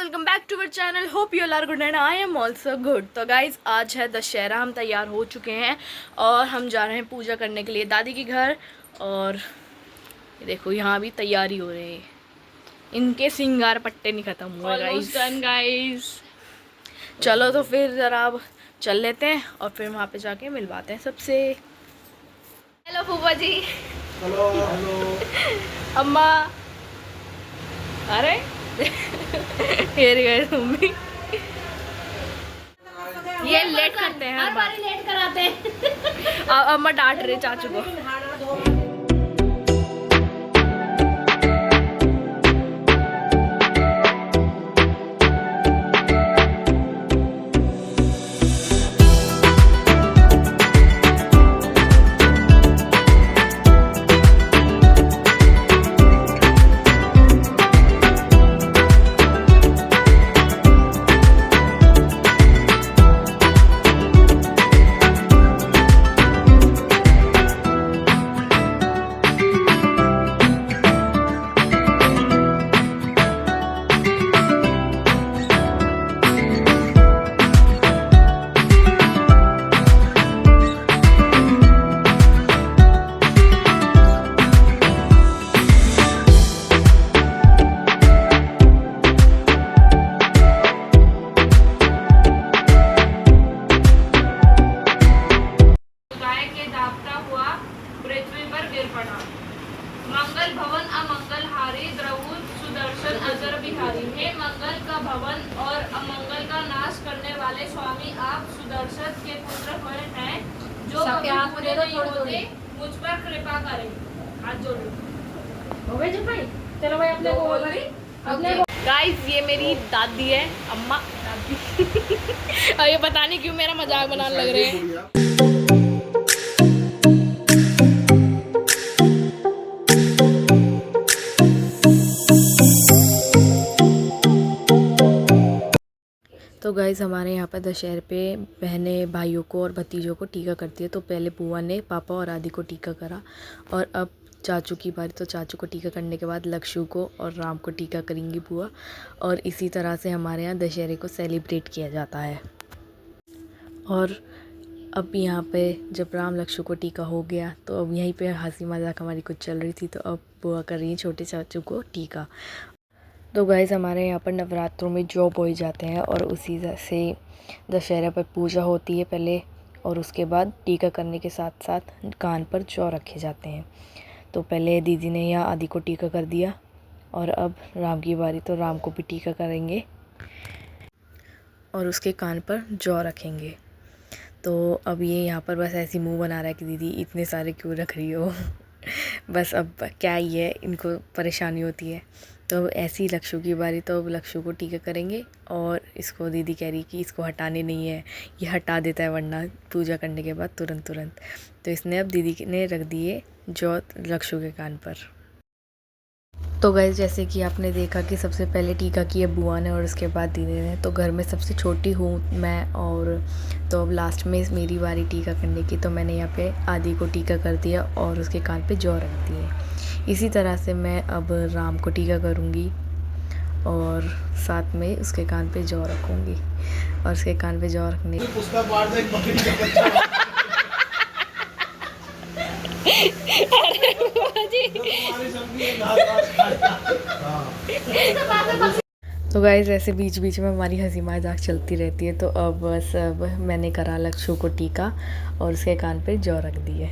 Welcome back to our channel. Hope you all are good and I am also good. तो guys आज है दशहरा, हम तैयार हो चुके हैं और हम जा रहे हैं पूजा करने के लिए दादी के घर। और देखो यहाँ भी तैयारी हो रही है, इनके सिंगार पट्टे नहीं खत्म हुए गाइज। चलो तो फिर ज़रा अब चल लेते हैं और फिर वहाँ पे जाके मिलवाते हैं सबसे। हेलो फूफा जी। हेलो हेलो अम्मा। अरे मम्मी ये लेट करते हैं, हर बार लेट कराते हैं। अम्मा डांट रहे चाचू को। मंगल भवन अमंगल हारी द्रवु सुदर्शन अजर बिहारी। हे मंगल का भवन और अमंगल का नाश करने वाले स्वामी, आप सुदर्शन के पुत्र हैं जो पूरे नहीं होते, मुझ पर कृपा करें। हाथ जोड़ो। हो गए भाई, चलो भाई अपने को बोल रही। गाइस ये मेरी दादी है, अम्मा दादी। और ये पता नहीं क्यों मेरा मजाक बनाने लग रहे हैं। तो गाइज़ हमारे यहाँ पर दशहरे पे बहनें भाइयों को और भतीजों को टीका करती है। तो पहले बुआ ने पापा और आदि को टीका करा और अब चाचू की बारी। तो चाचू को टीका करने के बाद लक्ष्ू को और राम को टीका करेंगी बुआ। और इसी तरह से हमारे यहाँ दशहरे को सेलिब्रेट किया जाता है। और अब यहाँ पे जब राम लक्ष्ू को टीका हो गया तो अब यहीं पे हंसी मजाक हमारी कुछ चल रही थी। तो अब बुआ कर रही है छोटे चाचू को टीका। तो गाइज़ हमारे यहाँ पर नवरात्रों में जौ बोए जाते हैं और उसी से दशहरा पर पूजा होती है पहले, और उसके बाद टीका करने के साथ साथ कान पर जौ रखे जाते हैं। तो पहले दीदी ने यहाँ आदि को टीका कर दिया और अब राम की बारी, तो राम को भी टीका करेंगे और उसके कान पर जौ रखेंगे। तो अब ये यहाँ पर बस ऐसी मुँह बना रहा है कि दीदी इतने सारे क्यों रख रही हो। बस अब क्या ही है, इनको परेशानी होती है। तो ऐसी लक्ष्ू की बारी, तो अब लक्ष्ू को टीका करेंगे और इसको दीदी कह रही कि इसको हटाने नहीं है, ये हटा देता है वरना पूजा करने के बाद तुरंत। तो इसने अब दीदी ने रख दिए जौ लक्ष्ू के कान पर। तो गाइस जैसे कि आपने देखा कि सबसे पहले टीका किया बुआ ने और उसके बाद दीदी ने। तो घर में सबसे छोटी हूँ मैं, और तो अब लास्ट में मेरी बारी टीका करने की। तो मैंने यहाँ पे आदि को टीका कर दिया और उसके कान पे जौ रख दिए। इसी तरह से मैं अब राम को टीका करूँगी और साथ में उसके कान पे जौ रखूँगी। और उसके कान पे जौ रखने तो गाइस ऐसे बीच बीच में हमारी हंसी मजाक चलती रहती है। तो अब बस अब मैंने करा लक्ष्ू को टीका और उसके कान पे जौ रख दी है।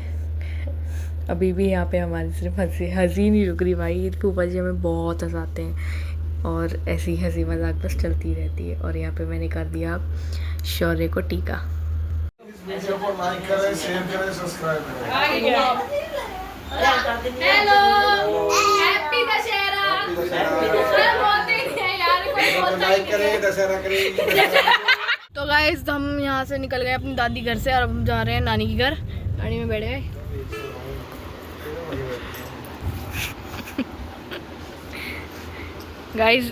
अभी भी यहाँ पे हमारी सिर्फ हंसी नहीं रुक रही भाई। फूफा जी हमें बहुत हंसाते हैं और ऐसी हंसी मजाक बस चलती रहती है। और यहाँ पे मैंने कर दिया शौर्य को टीका। वीडियो को लाइक करें, शेयर करें, सब्सक्राइब करें। Hello, happy Dussehra. लाइक करें, दशहरा करें। तो गाइस हम यहाँ से निकल गए अपनी दादी घर से और अब हम जा रहे हैं नानी के घर। गाड़ी में बैठ गए। गाइस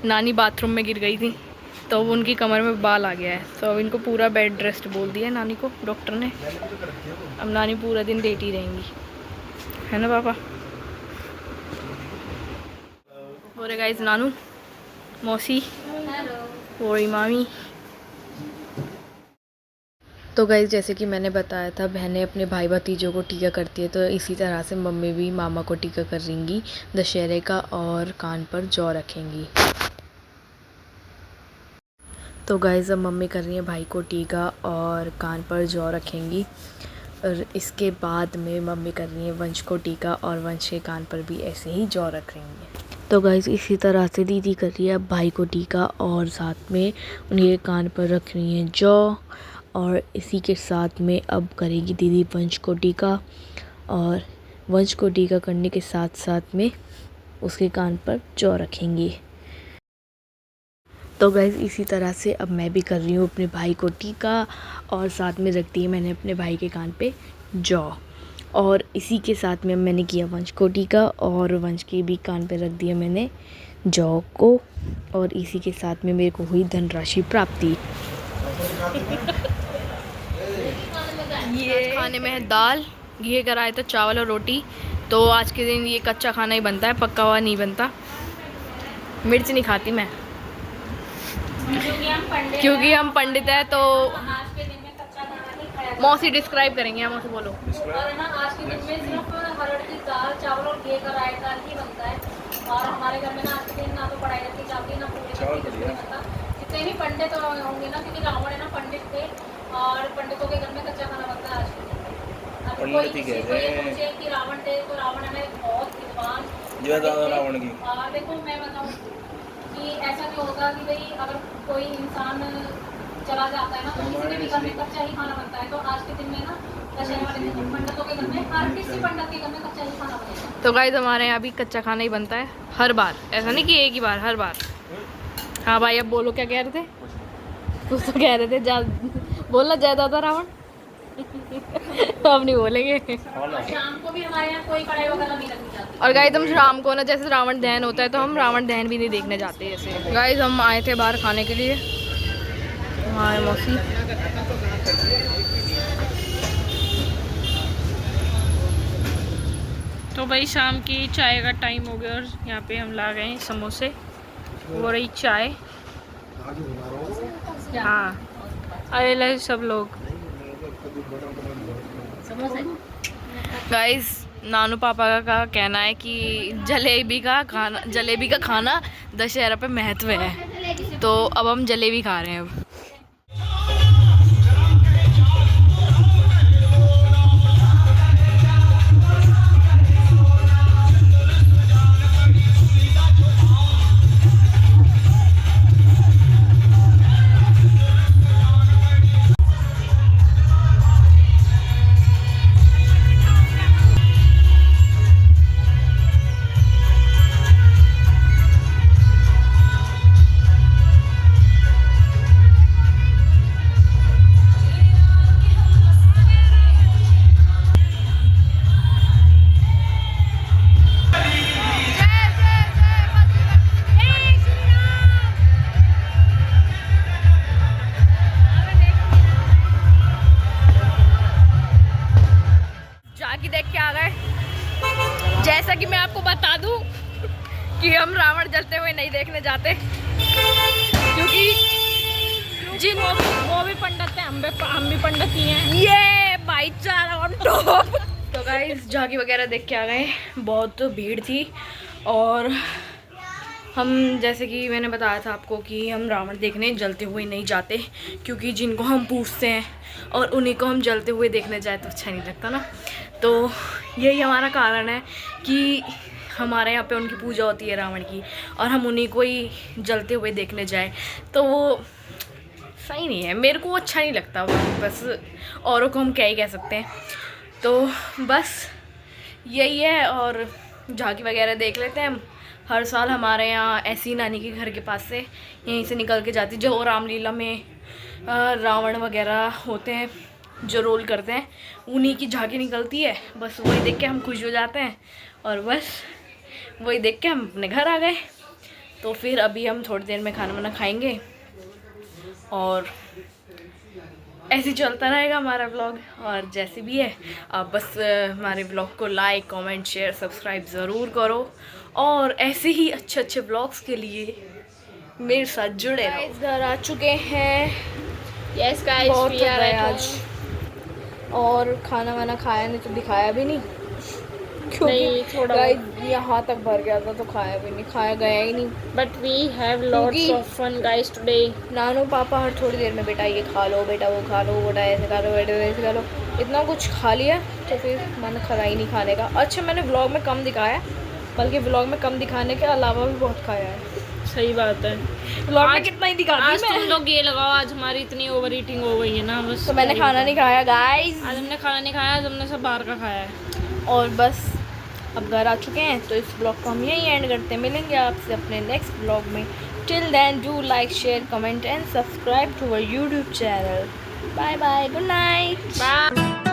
नानी बाथरूम में गिर गई थी तो उनकी कमर में बाल आ गया है। तो अब इनको पूरा बेड रेस्ट बोल दिया नानी को डॉक्टर ने। अब नानी पूरा दिन लेटी रहेंगी, है ना पापा। हो रहे गाइस नानू मौसी वही मामी। तो गाइस जैसे कि मैंने बताया था बहनें अपने भाई भतीजों को टीका करती है, तो इसी तरह से मम्मी भी मामा को टीका करेंगी दशहरे का और कान पर जौ रखेंगी। तो गाइस अब मम्मी कर रही है भाई को टीका और कान पर जौ रखेंगी, और इसके बाद में मम्मी कर रही है वंश को टीका और वंश के कान पर भी ऐसे ही जौ रखेंगे। तो गाइस इसी तरह से दीदी कर रही है अब भाई को टीका और साथ में उनके कान पर रख रही है जौ, और इसी के साथ में अब करेगी दीदी वंश को टीका, और वंश को टीका करने के साथ साथ में उसके कान पर जौ रखेंगी। तो गाइज़ इसी तरह से अब मैं भी कर रही हूँ अपने भाई को टीका और साथ में रख दी है मैंने अपने भाई के कान पे जौ, और इसी के साथ में मैंने किया वंश को टीका और वंश के भी कान पे रख दिया मैंने जौ को, और इसी के साथ में मेरे को हुई धनराशि प्राप्ति। ये खाने में है दाल, घी कराए तो चावल और रोटी। तो आज के दिन ये कच्चा खाना ही बनता है, पक्का हुआ नहीं बनता। मिर्च नहीं खाती मैं क्योंकि हम पंडित हैं। तो मौसी डिस्क्राइब करेंगे, मौसी बोलो। और ना आज के दिन में सिर्फ हरड़ की दाल चावल और घी का रायता ही बनता है, और हमारे घर में ना आज के दिन ना तो पढ़ाई रखी जाती है ना पूरी बनता। जितने भी पंडित होंगे ना, क्योंकि रावण है ना पंडित थे, और पंडितों के घर में कच्चा खाना बनता है आज के दिन। कोई सोचे कि रावण थे, तो रावण है बहुत विद्वान रावण की। और देखो मैं बताऊँ कि ऐसा नहीं होता कि भाई अगर कोई इंसान चला जाता है ना तो किसी के भी घर में कच्चा ही खाना बनता है। तो आज के दिन में ना दशहरे वाले दिन पंडितों के घर में हर किसी पंडित के घर में कच्चा ही खाना बनेगा। तो गाइस हमारे यहाँ भी कच्चा खाना ही बनता है हर बार, ऐसा नहीं कि एक ही बार, हर बार। हाँ भाई अब बोलो क्या कह रहे थे? कुछ तो कह रहे थे, बोलना ज्यादा था रावण। अब नहीं बोलेंगे। शाम को भी हमारे यहाँ कोई कढ़ाई वगैरह नहीं रखी जाती। और गाइस हम शाम को ना जैसे रावण दहन होता है तो हम रावण दहन भी नहीं देखने जाते। जैसे गाइस हम आए थे बाहर खाने के लिए, हमारे मौसी। तो भाई शाम की चाय का टाइम हो गया और यहाँ पे हम ला गए समोसे, वो रही चाय। हाँ अरे सब लोग गाइस नानू पापा का कहना है कि जलेबी का खाना दशहरा पे महत्व है, तो अब हम जलेबी खा रहे हैं अब। देख के आ गए। जैसा कि मैं आपको बता दूं कि हम रावण जलते हुए नहीं देखने जाते, क्योंकि वो भी पंडित है, हम भी पंडित ही हैं। ये भाईचारा ऑन टॉप। तो गाइस झांकी वगैरह देख के आ गए, बहुत भीड़ थी। और हम जैसे कि मैंने बताया था आपको कि हम रावण देखने जलते हुए नहीं जाते, क्योंकि जिनको हम पूछते हैं और उन्हीं को हम जलते हुए देखने जाए तो अच्छा नहीं लगता ना। तो यही हमारा कारण है कि हमारे यहाँ पे उनकी पूजा होती है रावण की, और हम उन्हीं को ही जलते हुए देखने जाए तो वो सही नहीं है, मेरे को अच्छा नहीं लगता। बस औरों को हम क्या ही कह सकते हैं। तो बस यही है, और झांकी वगैरह देख लेते हैं हम। हर साल हमारे यहाँ ऐसी नानी के घर के पास से यहीं से निकल के जाती, जो रामलीला में रावण वगैरह होते हैं जो रोल करते हैं, उन्हीं की झांकी निकलती है। बस वही देख के हम खुश हो जाते हैं, और बस वही देख के हम अपने घर आ गए। तो फिर अभी हम थोड़ी देर में खाना वाना खाएंगे, और ऐसे ही चलता रहेगा हमारा व्लॉग। और जैसे भी है आप बस हमारे व्लॉग को लाइक कमेंट शेयर सब्सक्राइब ज़रूर करो, और ऐसे ही अच्छे अच्छे व्लॉग्स के लिए मेरे साथ जुड़े रहो। गाइस घर आ चुके हैं। यस गाइस बहुत वी थक आर गए एट आज और खाना वाना खाया नहीं तो दिखाया भी नहीं क्योंकि नहीं, थोड़ा गाइस यहाँ तक भर गया था तो खाया भी नहीं, खाया गया ही नहीं। बट वी हैव लॉट्स क्योंकि- ऑफ फन गाइस टुडे। नानू पापा हर थोड़ी देर में बेटा ये खा लो, बेटा वो खा लो, बेटा ऐसे खा लो, बेटा वैसे खा लो, इतना कुछ खा लिया तो फिर मन करा ही नहीं खाने का। अच्छा मैंने व्लॉग में कम दिखाया, बल्कि व्लॉग में कम दिखाने के अलावा भी बहुत खाया है। सही बात है। व्लॉग में आज- कितना ही दिखाती आज तुम मैं। लोग ये लगाओ, आज हमारी इतनी ओवर ईटिंग हो गई है ना, बस तो मैंने खाना नहीं खाया गाइस आज हमने खाना नहीं खाया, आज हमने सब बाहर का खाया है। और बस अब घर आ चुके हैं तो इस ब्लॉग को हम यहीं एंड करते हैं। मिलेंगे आपसे अपने नेक्स्ट ब्लॉग में। Till then do like share comment and subscribe to our YouTube channel. Bye bye, good night. Bye.